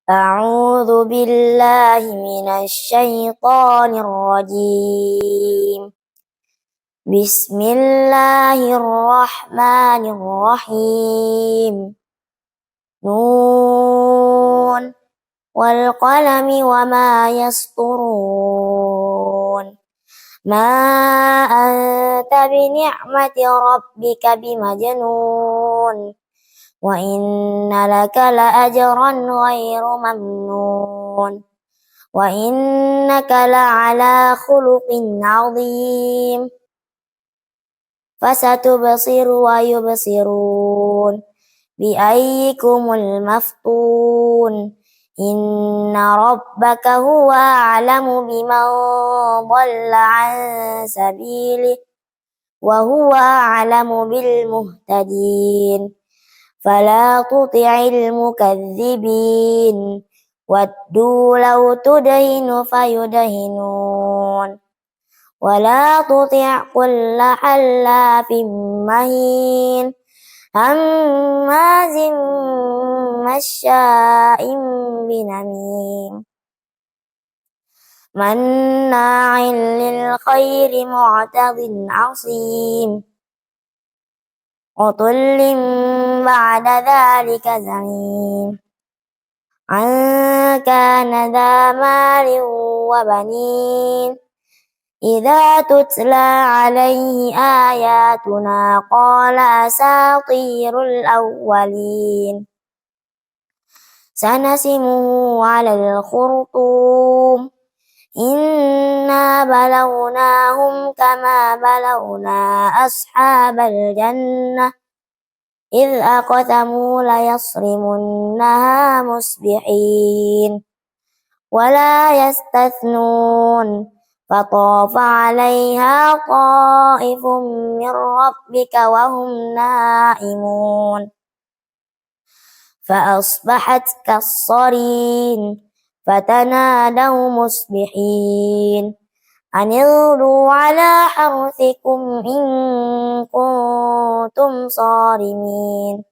أعوذ بالله من الشيطان الرجيم. بسم الله الرحمن الرحيم. نون والقلم وما يسطرون. ما أنت بنعمة ربك بمجنون، وإن لك لأجرا غير ممنون، وإنك لعلى خلق عظيم. فستبصر ويبصرون بأيكم المفتون. إن ربك هو أعلم بمن ضل عن سبيله وهو أعلم بالمهتدين. فلا تطع المكذبين ودوا لو تدهن فيدهنون. ولا تطع كل حلاف مهين هماز مشاء بنميم مناع للخير معتد عصيم عتل بعد ذلك زنيم أن كان ذا مال وبنين إذا تتلى عليه آياتنا قال أساطير الأولين. سنسمه على الخرطوم إنا بلوناهم كما بلونا أصحاب الجنة إذ أقسموا ليصرمنها مصبحين ولا يستثنون. فطاف عليها طائف من ربك وهم نائمون فأصبحت كالصريم. فتنادوا مصبحين أن اغدوا على حرثكم إن كنتم صارمين.